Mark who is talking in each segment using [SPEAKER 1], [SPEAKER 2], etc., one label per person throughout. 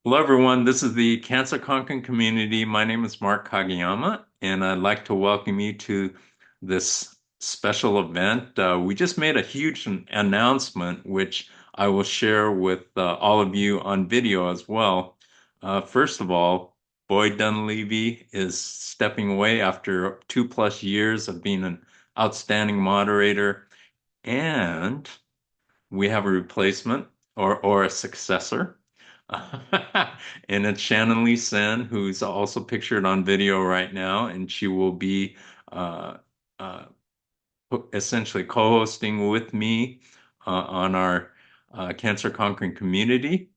[SPEAKER 1] Hello, everyone. This is the Cancer Conquering Community. My name is Mark Kageyama, and I'd like to welcome you to this special event. We just made a huge announcement, which I will share with all of you on video as well. First of all, Boyd Dunleavy is stepping away after 2+ years of being an outstanding moderator, and we have a replacement or a successor. And it's Shannon Lee Sen, who's also pictured on video right now, and she will be uh, uh, essentially co-hosting with me on our Cancer Conquering Community.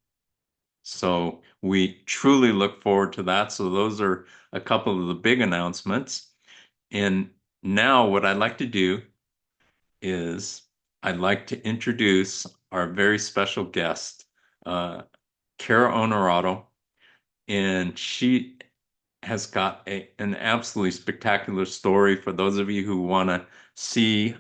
[SPEAKER 1] So we truly look forward to that. So those are a couple of the big announcements. And now what I'd like to do is I'd like to introduce our very special guest, uh, Kara Onorato, and she has got an absolutely spectacular story for those of you who want to see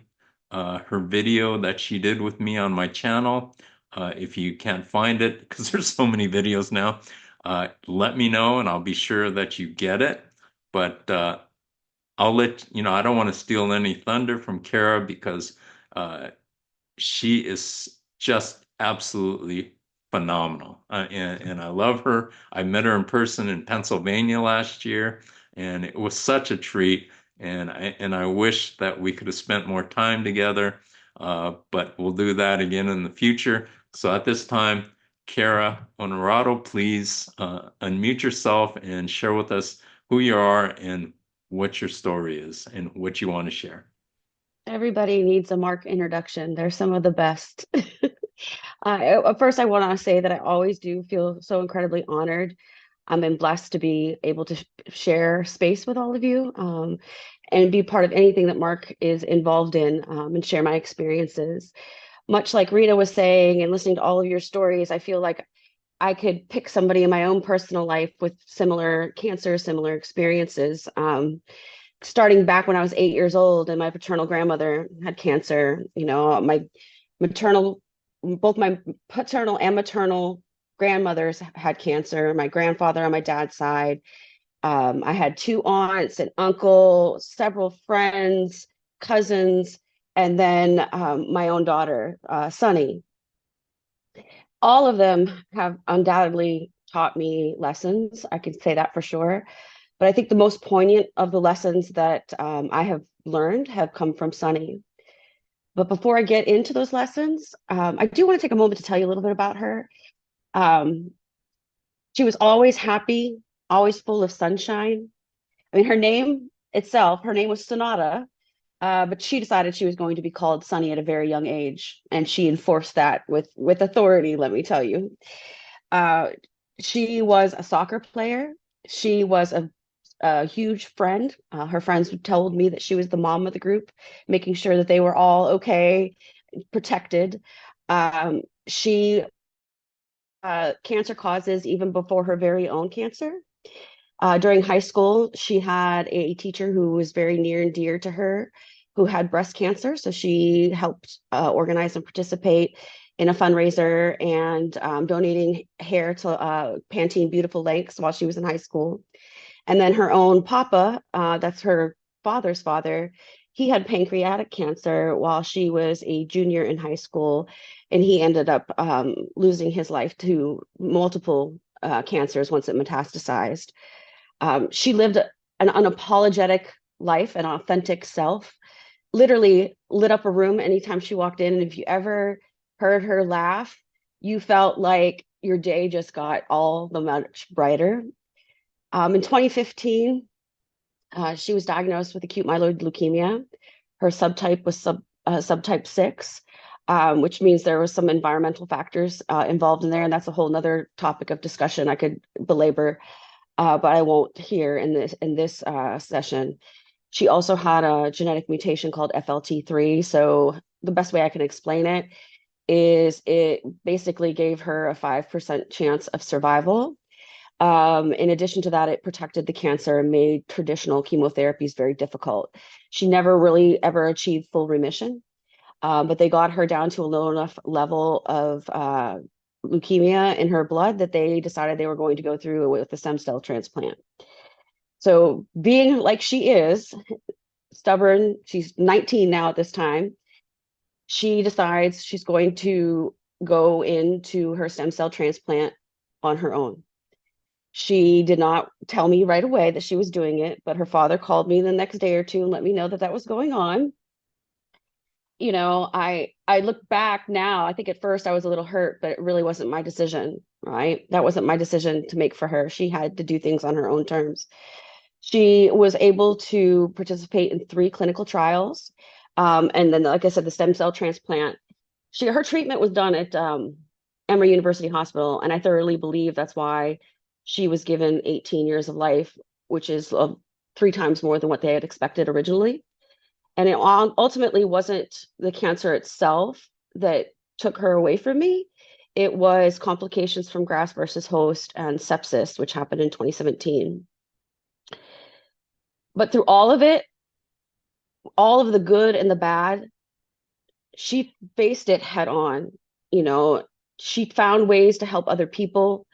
[SPEAKER 1] her video that she did with me on my channel. If you can't find it, because there's so many videos now, let me know and I'll be sure that you get it. But I'll let you know, I don't want to steal any thunder from Kara because uh, she is just absolutely phenomenal. And I love her. I met her in person in Pennsylvania last year, and it was such a treat. And I wish that we could have spent more time together, but we'll do that again in the future. So at this time, Kara Onorato, please unmute yourself and share with us who you are and what your story is and what you want to share.
[SPEAKER 2] Everybody needs a Mark introduction. They're some of the best. First, I want to say that I always do feel so incredibly honored. I'm been blessed to be able to share space with all of you and be part of anything that Mark is involved in and share my experiences. Much like Rita was saying, and listening to all of your stories, I feel like I could pick somebody in my own personal life with similar cancer, similar experiences. Starting back when I was 8 years old and my paternal grandmother had cancer. My maternal, both my paternal and maternal grandmothers had cancer. My grandfather on my dad's side. I had two aunts, an uncle, several friends, cousins, and then my own daughter, Sunny. All of them have undoubtedly taught me lessons. I can say that for sure. But I think the most poignant of the lessons that I have learned have come from Sunny. But before I get into those lessons, I do want to take a moment to tell you a little bit about her. Um, she was always happy, always full of sunshine. I mean, her name was Sonata, but she decided she was going to be called Sunny at a very young age, and she enforced that with authority. Let me tell you, uh, she was a soccer player. She was a huge friend. Her friends told me that she was the mom of the group, making sure that they were all okay, protected. She cancer causes even before her very own cancer. During high school, she had a teacher who was very near and dear to her who had breast cancer. So she helped organize and participate in a fundraiser and donating hair to Pantene Beautiful Lengths while she was in high school. And then her own papa, that's her father's father, he had pancreatic cancer while she was a junior in high school. And he ended up losing his life to multiple cancers once it metastasized. She lived an unapologetic life, an authentic self, literally lit up a room anytime she walked in. And if you ever heard her laugh, you felt like your day just got all the much brighter. In 2015, she was diagnosed with acute myeloid leukemia. Her subtype was subtype 6, which means there was some environmental factors involved in there. And that's a whole nother topic of discussion I could belabor, but I won't here in this session. She also had a genetic mutation called FLT3. So the best way I can explain it is it basically gave her a 5% chance of survival. In addition to that, it protected the cancer and made traditional chemotherapies very difficult. She never really ever achieved full remission, but they got her down to a low enough level of leukemia in her blood that they decided they were going to go through with the stem cell transplant. So, being like she is, stubborn, she's 19 now at this time, she decides she's going to go into her stem cell transplant on her own. She did not tell me right away that she was doing it, but her father called me the next day or two and let me know that that was going on. I look back now, I think at first I was a little hurt, but it really wasn't my decision, right? That wasn't my decision to make for her. She had to do things on her own terms. She was able to participate in 3 clinical trials. And then, like I said, the stem cell transplant. Her treatment was done at Emory University Hospital, and I thoroughly believe that's why she was given 18 years of life, which is 3 times more than what they had expected originally. And it ultimately wasn't the cancer itself that took her away from me. It was complications from graft versus host and sepsis, which happened in 2017. But through all of it, all of the good and the bad, she faced it head on. You know, she found ways to help other people.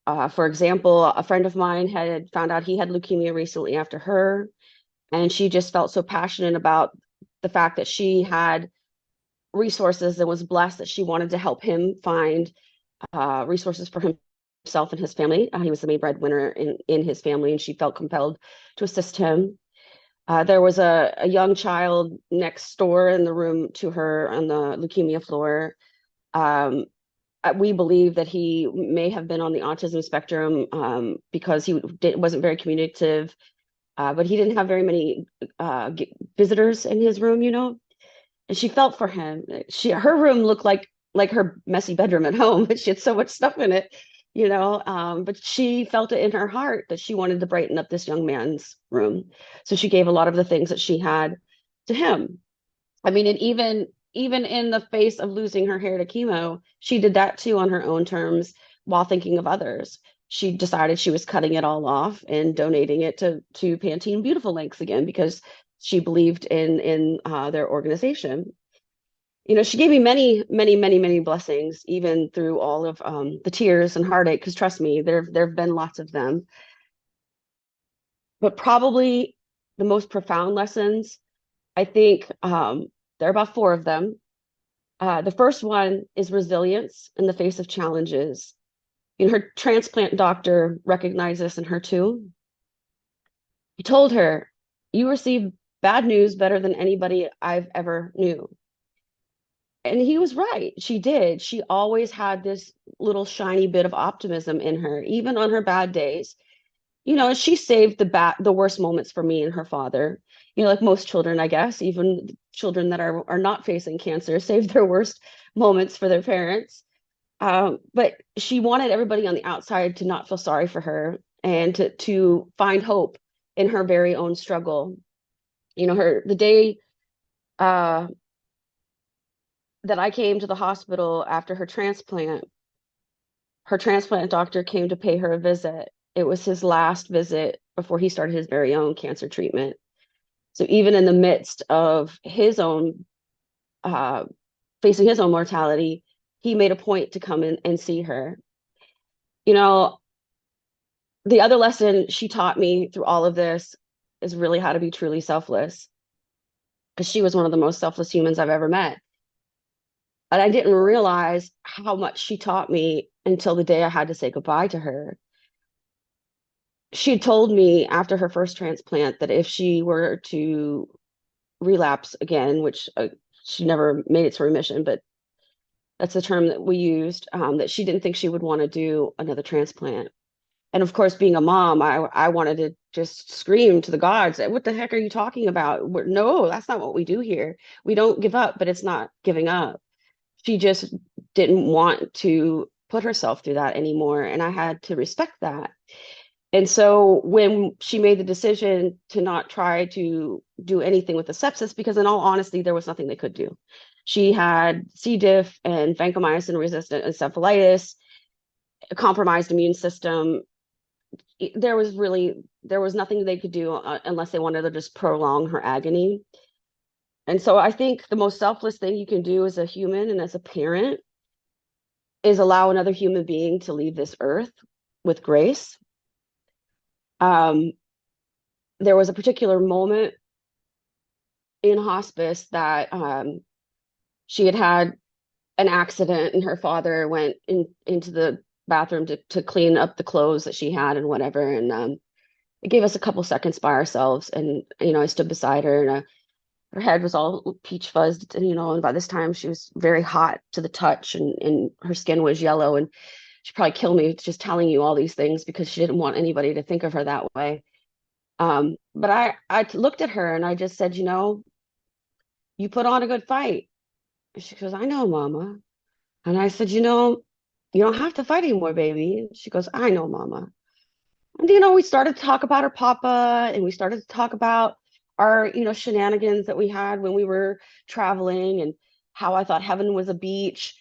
[SPEAKER 2] For example, a friend of mine had found out he had leukemia recently after her, and she just felt so passionate about the fact that she had resources and was blessed that she wanted to help him find resources for himself and his family. He was the main breadwinner in his family, and she felt compelled to assist him. There was a young child next door in the room to her on the leukemia floor. Um, we believe that he may have been on the autism spectrum because he wasn't very communicative, but he didn't have very many visitors in his room, and she felt for him. Her room looked like her messy bedroom at home. She had so much stuff in it, but she felt it in her heart that she wanted to brighten up this young man's room. So she gave a lot of the things that she had to him. I mean, and even in the face of losing her hair to chemo, she did that too on her own terms while thinking of others. She decided she was cutting it all off and donating it to Pantene Beautiful Lengths again because she believed in their organization. She gave me many, many, many, many blessings, even through all of the tears and heartache. Because trust me, there have been lots of them. But probably the most profound lessons, I think, there are about 4 of them. The first one is resilience in the face of challenges. Her transplant doctor recognized this in her too. He told her, "You receive bad news better than anybody I've ever knew." And he was right. She did. She always had this little shiny bit of optimism in her, even on her bad days. She saved the worst moments for me and her father. Like most children, I guess, even children that are not facing cancer save their worst moments for their parents. But she wanted everybody on the outside to not feel sorry for her and to find hope in her very own struggle. The day uh, that I came to the hospital after her transplant doctor came to pay her a visit. It was his last visit before he started his very own cancer treatment. So even in the midst of his own uh, facing his own mortality, he made a point to come in and see her. You know, the other lesson she taught me through all of this is really how to be truly selfless, because she was one of the most selfless humans I've ever met. And I didn't realize how much she taught me until the day I had to say goodbye to her. She had told me after her first transplant that if she were to relapse again, which she never made it to remission, but that's the term that we used, that she didn't think she would want to do another transplant. And of course, being a mom, I wanted to just scream to the gods, what the heck are you talking about? No, that's not what we do here. We don't give up, but it's not giving up. She just didn't want to put herself through that anymore. And I had to respect that. And so when she made the decision to not try to do anything with the sepsis, because in all honesty, there was nothing they could do. She had C. diff and vancomycin resistant encephalitis, a compromised immune system. There was nothing they could do unless they wanted to just prolong her agony. And so I think the most selfless thing you can do as a human and as a parent is allow another human being to leave this earth with grace. Um, there was a particular moment in hospice that she had had an accident and her father went into the bathroom to clean up the clothes that she had and whatever. And it gave us a couple seconds by ourselves. And, I stood beside her, and her head was all peach fuzzed. And, and by this time she was very hot to the touch, and her skin was yellow. And she'd probably kill me just telling you all these things because she didn't want anybody to think of her that way. But I looked at her and I just said, you put on a good fight. And she goes, I know, Mama. And I said, you don't have to fight anymore, baby. And she goes, I know, Mama. And, we started to talk about her papa, and we started to talk about our, shenanigans that we had when we were traveling, and how I thought heaven was a beach.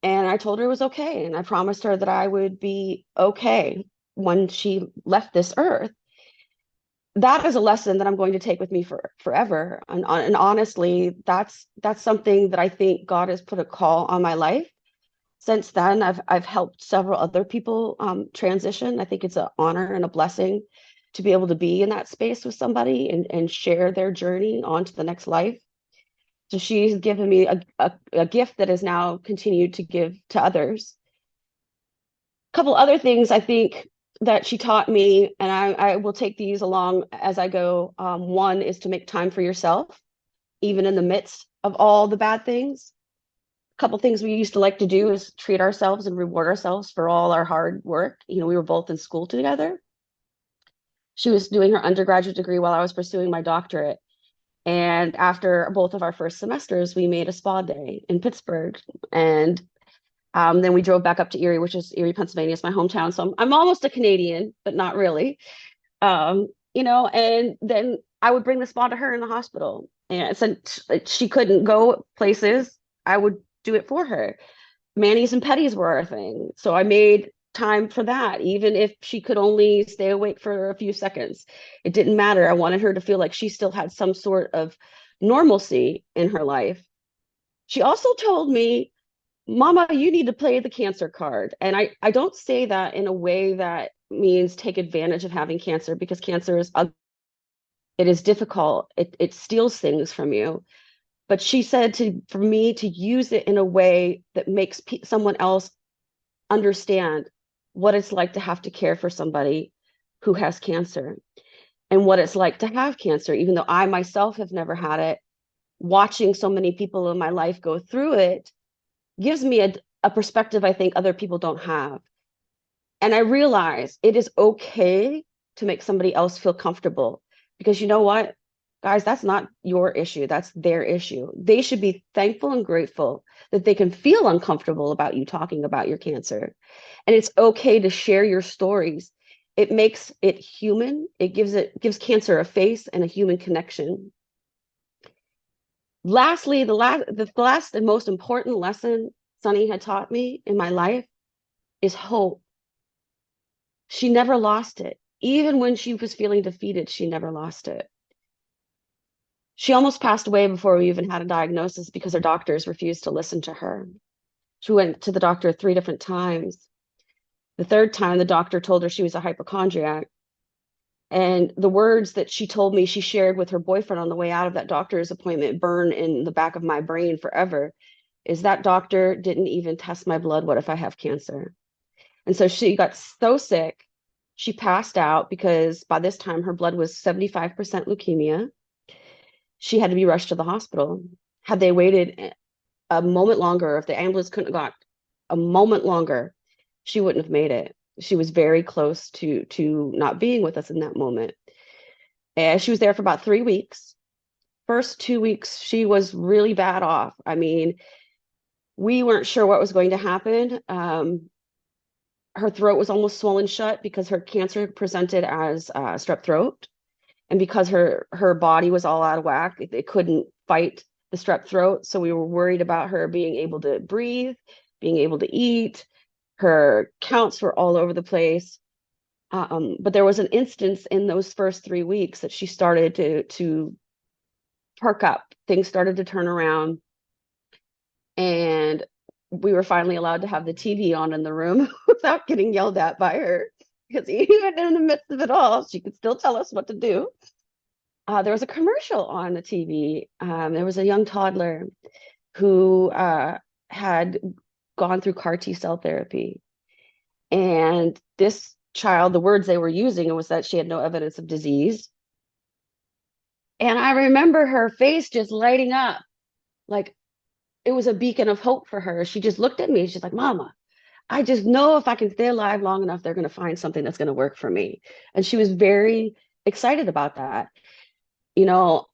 [SPEAKER 2] And I told her it was okay. And I promised her that I would be okay when she left this earth. That is a lesson that I'm going to take with me for forever. And honestly, that's something that I think God has put a call on my life. Since then, I've helped several other people transition. I think it's an honor and a blessing to be able to be in that space with somebody and share their journey on to the next life. So she's given me a gift that has now continued to give to others. A couple other things I think that she taught me, and I will take these along as I go. One is to make time for yourself, even in the midst of all the bad things. A couple things we used to like to do is treat ourselves and reward ourselves for all our hard work. We were both in school together. She was doing her undergraduate degree while I was pursuing my doctorate. And after both of our first semesters, we made a spa day in Pittsburgh. And then we drove back up to Erie, which is Erie, Pennsylvania, is my hometown. So I'm almost a Canadian, but not really. And then I would bring the spa to her in the hospital. And since she couldn't go places, I would do it for her. Manis and petties were our thing. So I made time for that, even if she could only stay awake for a few seconds. It didn't matter. I wanted her to feel like she still had some sort of normalcy in her life. She also told me, Mama, you need to play the cancer card. And I don't say that in a way that means take advantage of having cancer, because cancer is ugly. It is difficult. It steals things from you. But she said for me to use it in a way that makes someone else understand what it's like to have to care for somebody who has cancer, and what it's like to have cancer, even though I myself have never had it. Watching so many people in my life go through it gives me a perspective I think other people don't have. And I realize it is okay to make somebody else feel comfortable, because you know what, guys, that's not your issue. That's their issue. They should be thankful and grateful that they can feel uncomfortable about you talking about your cancer. And it's okay to share your stories. It makes it human. It gives cancer a face and a human connection. Lastly, the last and most important lesson Sunny had taught me in my life is hope. She never lost it. Even when she was feeling defeated, she never lost it. She almost passed away before we even had a diagnosis because her doctors refused to listen to her. She went to the doctor 3 different times. The third time, the doctor told her she was a hypochondriac. And the words that she told me she shared with her boyfriend on the way out of that doctor's appointment burn in the back of my brain forever, is that doctor didn't even test my blood. What if I have cancer? And so she got so sick, she passed out, because by this time her blood was 75% leukemia. She had to be rushed to the hospital. Had they waited a moment longer, if the ambulance couldn't have got a moment longer, she wouldn't have made it. She was very close to not being with us in that moment. And she was there for about 3 weeks. First 2 weeks, she was really bad off. I mean, we weren't sure what was going to happen. Her throat was almost swollen shut because her cancer presented as strep throat. And because her body was all out of whack, it couldn't fight the strep throat. So we were worried about her being able to breathe, being able to eat. Her counts were all over the place. But there was an instance in those first 3 weeks that she started to perk up. Things started to turn around. And we were finally allowed to have the TV on in the room without getting yelled at by her. Because even in the midst of it all, she could still tell us what to do. There was a commercial on the TV. There was a young toddler who had gone through CAR T cell therapy. And this child, the words they were using was that she had no evidence of disease. And I remember her face just lighting up like it was a beacon of hope for her. She just looked at me. She's like, Mama, I just know if I can stay alive long enough, they're going to find something that's going to work for me. And she was very excited about that. You know,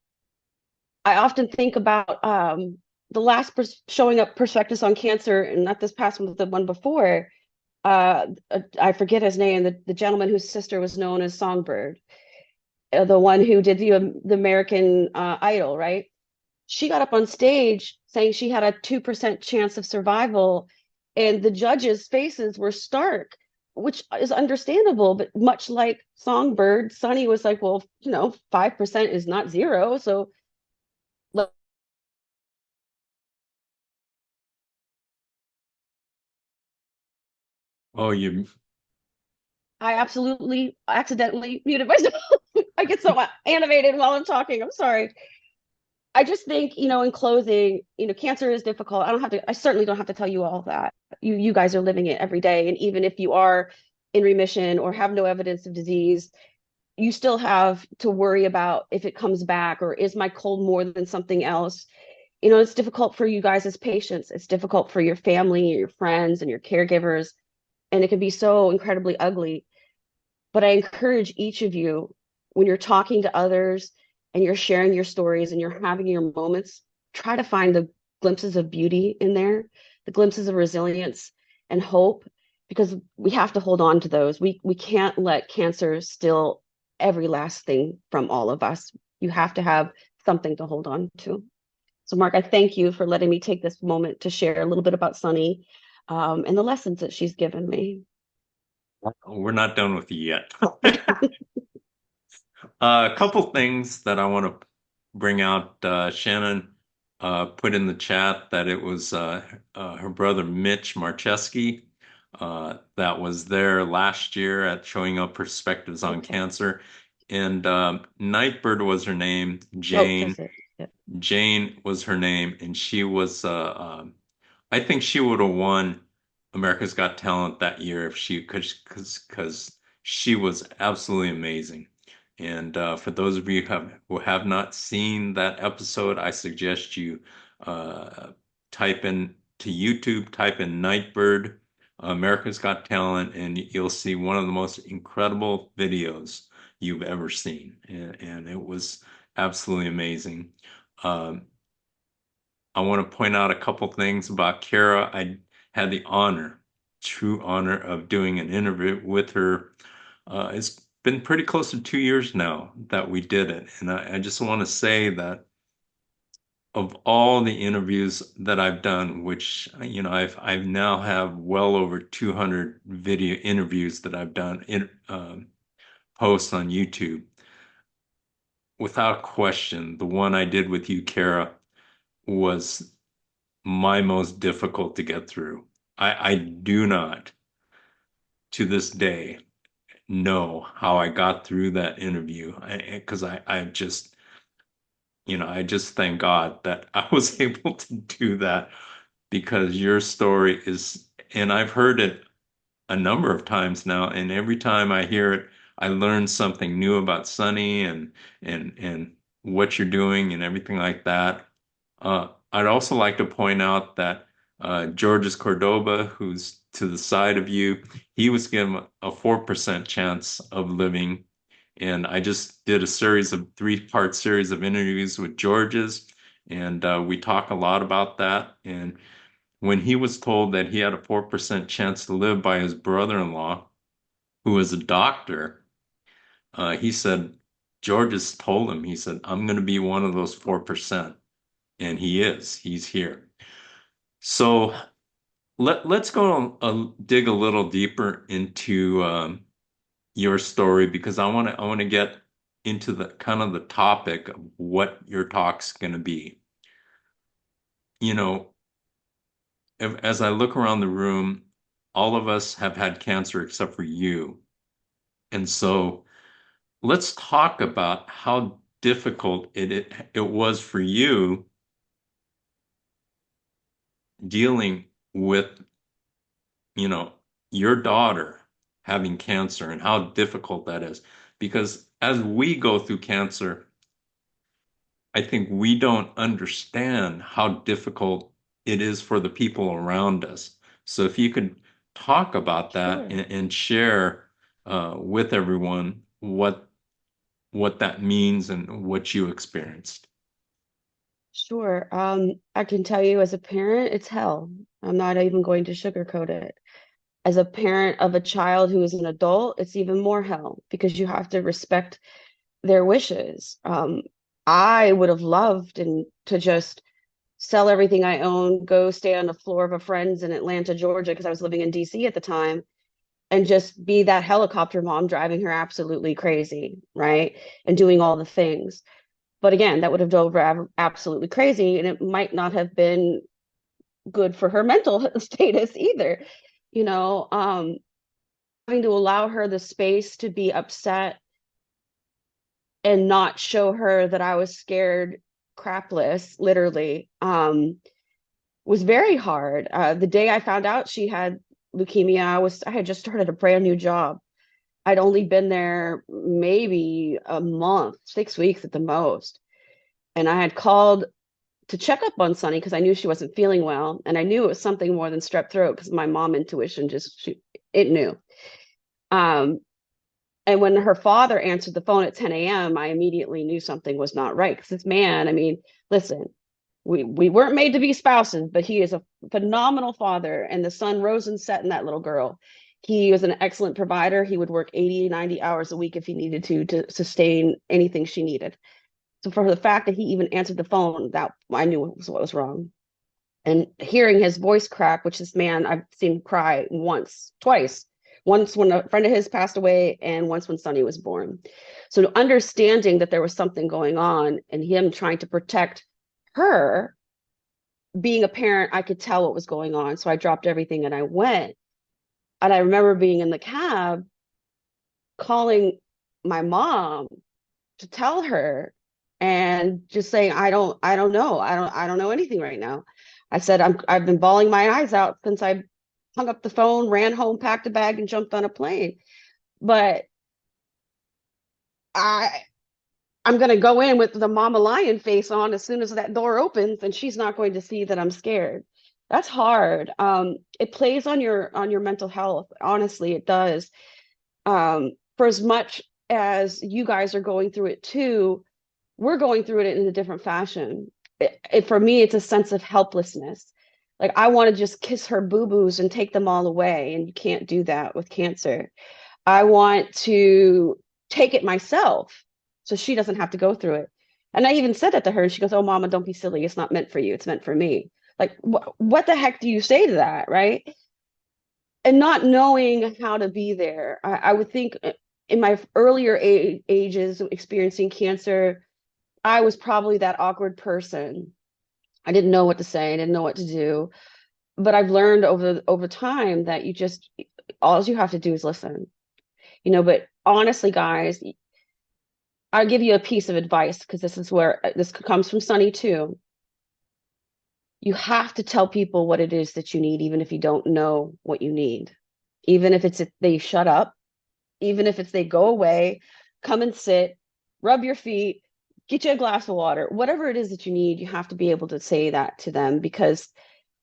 [SPEAKER 2] I often think about the last showing up prospectus on cancer, and not this past one, but the one before. I forget his name, the gentleman whose sister was known as Songbird, the one who did the American Idol, right? She got up on stage saying she had a 2% chance of survival, and the judges' faces were stark, which is understandable. But much like Songbird, Sonny was like, well, 5% is not zero. So
[SPEAKER 1] Oh, you,
[SPEAKER 2] I absolutely accidentally muted myself. I get so animated while I'm talking. I'm sorry. I just think, in closing, cancer is difficult. I certainly don't have to tell you all that. You guys are living it every day. And even if you are in remission or have no evidence of disease, you still have to worry about if it comes back or is my cold more than something else. It's difficult for you guys as patients. It's difficult for your family, your friends, and your caregivers. And it can be so incredibly ugly. But I encourage each of you, when you're talking to others and you're sharing your stories and you're having your moments, try to find the glimpses of beauty in there, the glimpses of resilience and hope, because we have to hold on to those. We can't let cancer steal every last thing from all of us. You have to have something to hold on to. So, Mark, I thank you for letting me take this moment to share a little bit about Sunny and the lessons that she's given me.
[SPEAKER 1] we're not done with you yet. A couple things that I want to bring out. Shannon put in the chat that it was her brother Mitch Marcheski that was there last year at showing up perspectives on
[SPEAKER 2] Okay.
[SPEAKER 1] cancer. And Nightbird was her name.
[SPEAKER 2] Oh, that's it. Yeah.
[SPEAKER 1] Jane was her name, and she was I think she would have won America's Got Talent that year if she could, because she was absolutely amazing. And for those of you who have not seen that episode, I suggest you type in to YouTube, type in Nightbird, America's Got Talent, and you'll see one of the most incredible videos you've ever seen. And it was absolutely amazing. Um, I want to point out a couple things about Kara. I had the honor, true honor, of doing an interview with her. It's been pretty close to 2 years now that we did it. And I just want to say that of all the interviews that I've done, which, I've now have well over 200 video interviews that I've done posts on YouTube. Without question, the one I did with you, Kara, was my most difficult to get through. I do not, to this day, know how I got through that interview because I just, I just thank God that I was able to do that because your story is, and I've heard it a number of times now, and every time I hear it, I learn something new about Sunny and what you're doing and everything like that. I'd also like to point out that Georges Cordoba, who's to the side of you, he was given a 4% chance of living. And I just did a series of three-part series of interviews with Georges, and we talk a lot about that. And when he was told that he had a 4% chance to live by his brother-in-law, who was a doctor, he said, Georges told him, he said, I'm going to be one of those 4%. And he is. He's here. So let's go dig a little deeper into your story because I want to get into the kind of the topic of what your talk's going to be. You know, as I look around the room, all of us have had cancer except for you. And so let's talk about how difficult it was for you dealing with, you know, your daughter having cancer and how difficult that is. Because as we go through cancer, I think we don't understand how difficult it is for the people around us. So if you could talk about that
[SPEAKER 2] Sure.
[SPEAKER 1] and share with everyone what that means and what you experienced.
[SPEAKER 2] Sure. I can tell you as a parent, it's hell. I'm not even going to sugarcoat it. As a parent of a child who is an adult, it's even more hell because you have to respect their wishes. I would have loved and to just sell everything I own, go stay on the floor of a friend's in Atlanta, Georgia, because I was living in DC at the time, and just be that helicopter mom driving her absolutely crazy, right? And doing all the things. But again, that would have drove her absolutely crazy, and it might not have been good for her mental status either. You know, having to allow her the space to be upset and not show her that I was scared crapless, literally, was very hard. The day I found out she had leukemia, I had just started a brand new job. I'd only been there maybe a month, 6 weeks at the most. And I had called to check up on Sunny because I knew she wasn't feeling well. And I knew it was something more than strep throat because my mom intuition it knew. Um, and when her father answered the phone at 10 a.m., I immediately knew something was not right. Because this man, I mean, listen, we weren't made to be spouses, but he is a phenomenal father, and the sun rose and set in that little girl. He was an excellent provider. He would work 80, 90 hours a week if he needed to sustain anything she needed. So for the fact that he even answered the phone, that I knew was what was wrong. And hearing his voice crack, which this man I've seen cry once, twice, once when a friend of his passed away, and once when Sonny was born. So understanding that there was something going on and him trying to protect her, being a parent, I could tell what was going on. So I dropped everything and I went. And I remember being in the cab calling my mom to tell her and just saying, I don't know. I don't know anything right now. I said, I've been bawling my eyes out since I hung up the phone, ran home, packed a bag, and jumped on a plane. But I I'm gonna go in with the mama lion face on as soon as that door opens, and she's not going to see that I'm scared. That's hard. It plays on your mental health. Honestly, it does. For as much as you guys are going through it too, we're going through it in a different fashion. For me, it's a sense of helplessness. Like I want to just kiss her boo-boos and take them all away, and you can't do that with cancer. I want to take it myself so she doesn't have to go through it. And I even said that to her, and she goes, "Oh, mama, don't be silly. It's not meant for you. It's meant for me." Like, what the heck do you say to that, right? And not knowing how to be there. I would think in my earlier ages experiencing cancer, I was probably that awkward person. I didn't know what to say. I didn't know what to do. But I've learned over time that you just all you have to do is listen. But honestly, guys, I'll give you a piece of advice because this is where this comes from Sunny too. You have to tell people what it is that you need, even if you don't know what you need. Even if it's they shut up, even if it's they go away, come and sit, rub your feet, get you a glass of water, whatever it is that you need, you have to be able to say that to them because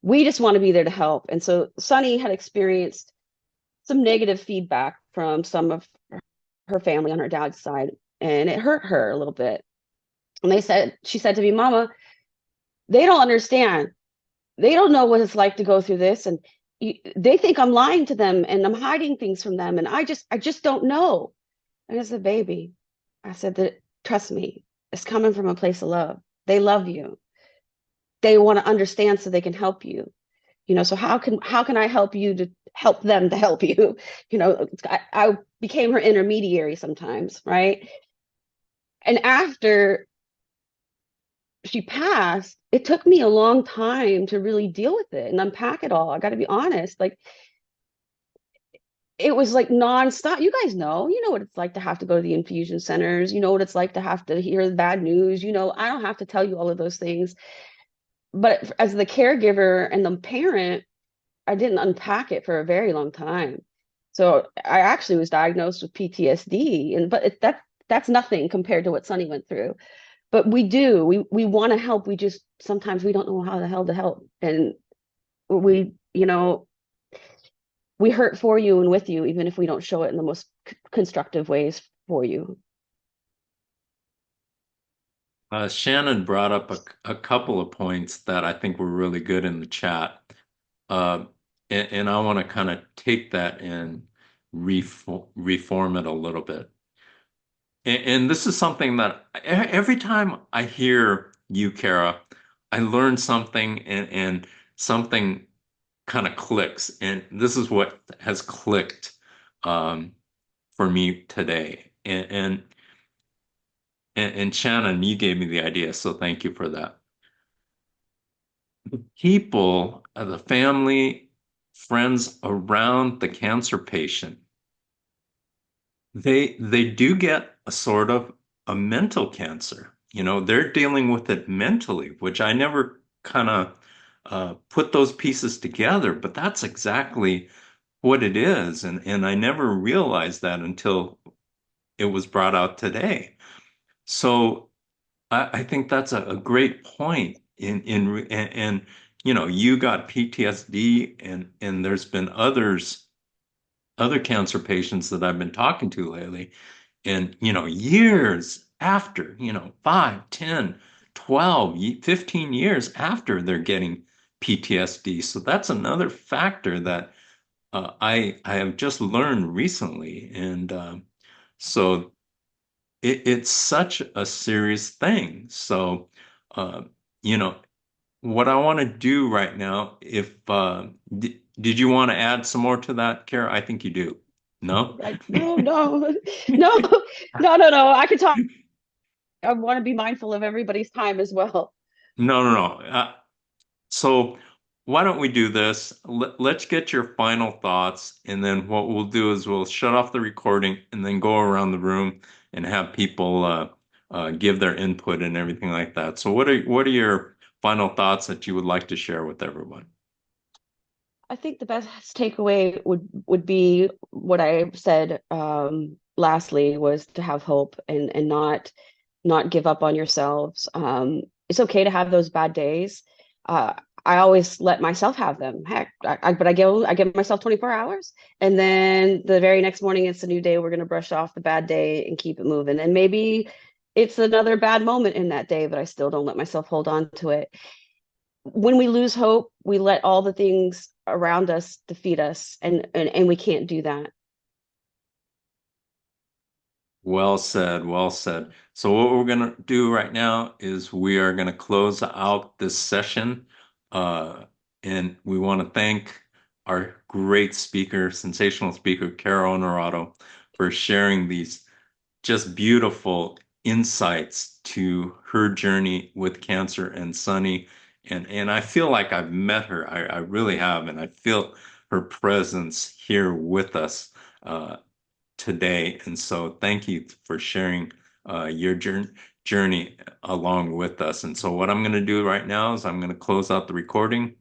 [SPEAKER 2] we just want to be there to help. And so Sunny had experienced some negative feedback from some of her family on her dad's side, and it hurt her a little bit. And she said to me, Mama, they don't understand. They don't know what it's like to go through this. And they think I'm lying to them and I'm hiding things from them. And I just don't know. And as a baby, I said that, trust me, it's coming from a place of love. They love you. They want to understand so they can help you. So how can I help you to help them to help you? I became her intermediary sometimes, right? And after she passed, it took me a long time to really deal with it and unpack it all. I got to be honest. Like it was like nonstop. You know what it's like to have to go to the infusion centers. You know what it's like to have to hear the bad news. You know, I don't have to tell you all of those things. But as the caregiver and the parent, I didn't unpack it for a very long time. So I actually was diagnosed with PTSD, and that's nothing compared to what Sunny went through. But we want to help. We just sometimes we don't know how the hell to help, and you know, we hurt for you and with you, even if we don't show it in the most constructive ways for you.
[SPEAKER 1] Shannon brought up a couple of points that I think were really good in the chat. Uh, and I want to kind of take that and reform it a little bit. And this is something that every time I hear you, Kara, I learn something and something kind of clicks. And this is what has clicked um, for me today. And Shannon, you gave me the idea, so thank you for that. The people, the family, friends around the cancer patient, they do get a sort of a mental cancer. You know, they're dealing with it mentally, which I never kind of put those pieces together, but that's exactly what it is. And I never realized that until it was brought out today. So I think that's a great point and you know, you got PTSD and there's been other cancer patients that I've been talking to lately. And, you know, years after, you know, 5, 10, 12, 15 years after they're getting PTSD. So that's another factor that I have just learned recently. And so it's such a serious thing. So, uh, you know, what I want to do right now, if did you want to add some more to that, Kara? I think you do. No?
[SPEAKER 2] No, no, no, no. I could talk. I want to be mindful of everybody's time as well.
[SPEAKER 1] No, no, no. So why don't we do this? Let's get your final thoughts, and then what we'll do is we'll shut off the recording and then go around the room and have people give their input and everything like that. So what are your final thoughts that you would like to share with everyone?
[SPEAKER 2] I think the best takeaway would be what I said lastly was to have hope and not give up on yourselves. It's okay to have those bad days. Uh, I always let myself have them. Heck, but I give myself 24 hours, and then the very next morning it's a new day. We're gonna brush off the bad day and keep it moving. And maybe it's another bad moment in that day, but I still don't let myself hold on to it. When we lose hope, we let all the things around us defeat us, and we can't do that.
[SPEAKER 1] Well said, well said. So what we're going to do right now is we are going to close out this session. Uh, and we want to thank our great speaker, sensational speaker, Cara Onorato, for sharing these just beautiful insights to her journey with cancer and Sunny. And I feel like I've met her. I really have. And I feel her presence here with us. Today. And so thank you for sharing your journey along with us. And so what I'm going to do right now is I'm going to close out the recording.